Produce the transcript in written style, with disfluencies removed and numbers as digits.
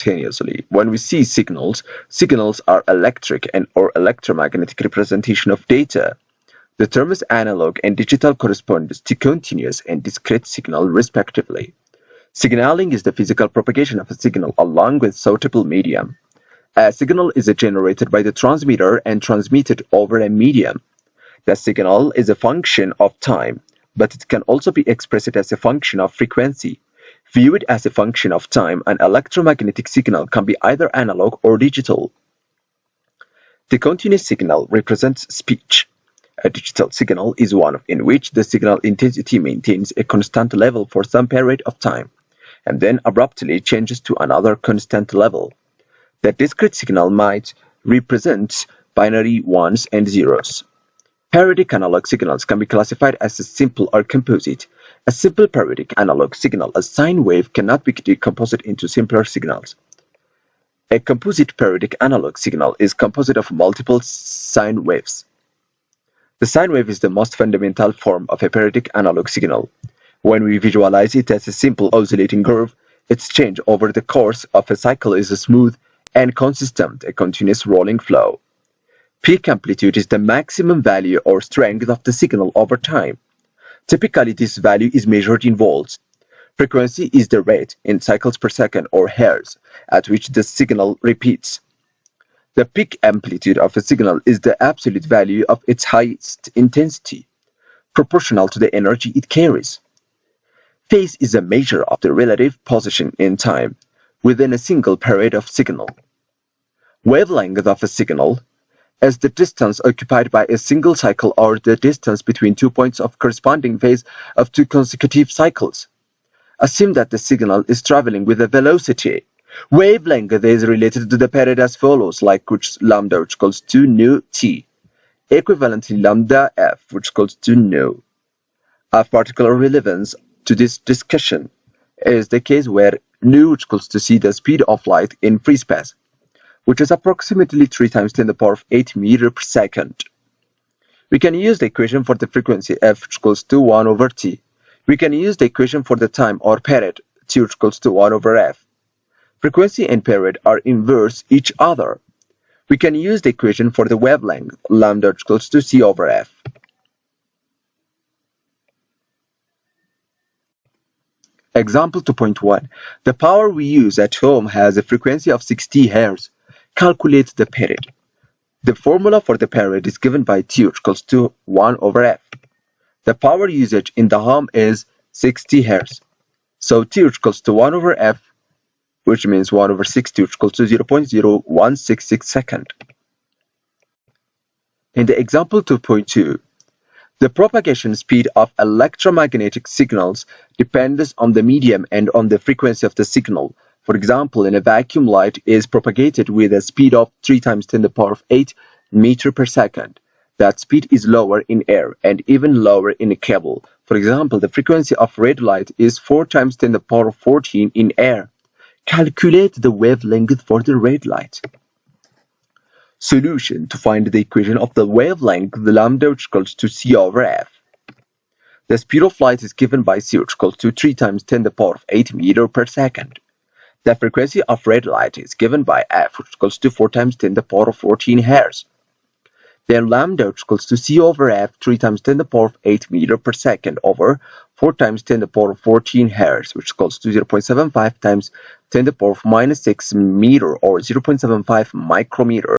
simultaneously. When we see signals, signals are electric and or electromagnetic representation of data. The terms analog and digital correspond to continuous and discrete signal respectively. Signaling is the physical propagation of a signal along with suitable medium. A signal is generated by the transmitter and transmitted over a medium. The signal is a function of time, but it can also be expressed as a function of frequency. Viewed as a function of time, an electromagnetic signal can be either analog or digital. The continuous signal represents speech. A digital signal is one in which the signal intensity maintains a constant level for some period of time, and then abruptly changes to another constant level. The discrete signal might represent binary ones and zeros. Periodic analog signals can be classified as simple or composite. A simple periodic analog signal, a sine wave, cannot be decomposed into simpler signals. A composite periodic analog signal is composed of multiple sine waves. The sine wave is the most fundamental form of a periodic analog signal. When we visualize it as a simple oscillating curve, its change over the course of a cycle is smooth and consistent, a continuous rolling flow. Peak amplitude is the maximum value or strength of the signal over time. Typically, this value is measured in volts. Frequency is the rate in cycles per second or hertz at which the signal repeats. The peak amplitude of a signal is the absolute value of its highest intensity, proportional to the energy it carries. Phase is a measure of the relative position in time within a single period of signal. Wavelength of a signal is the distance occupied by a single cycle or the distance between 2 points of corresponding phase of 2 consecutive cycles. Assume that the signal is traveling with a velocity. Wavelength is related to the period as follows, like which lambda which equals to nu t. Equivalently, lambda f which equals to nu. Of particular relevance to this discussion is the case where nu which equals to c, the speed of light in free space, which is approximately 3 times 10 to the power of 8 meters per second. We can use the equation for the frequency f which equals to 1 over t. We can use the equation for the time or period t which equals to 1 over f. Frequency and period are inverse each other. We can use the equation for the wavelength lambda which equals to c over f. Example 2.1. The power we use at home has a frequency of 60 Hz. Calculate the period. The formula for the period is given by T which equals to 1 over F. The power usage in the home is 60 Hz. So T which equals to 1 over F, which means 1 over 60 which equals to 0.0166 second. In the example 2.2, the propagation speed of electromagnetic signals depends on the medium and on the frequency of the signal. For example, in a vacuum, light is propagated with a speed of 3 times 10 to the power of 8 meters per second. That speed is lower in air and even lower in a cable. For example, the frequency of red light is 4 times 10 to the power of 14 in air. Calculate the wavelength for the red light. Solution: to find the equation of the wavelength, the lambda which equals to c over f. The speed of light is given by c which equals to 3 times 10 to the power of 8 meters per second. The frequency of red light is given by f which equals to 4 times 10 to the power of 14 Hz. Then lambda which equals to c over f, 3 times 10 to the power of 8 meters per second over 4 times 10 to the power of 14 Hz, which equals to 0.75 times 10 to the power of minus 6 meter or 0.75 micrometer.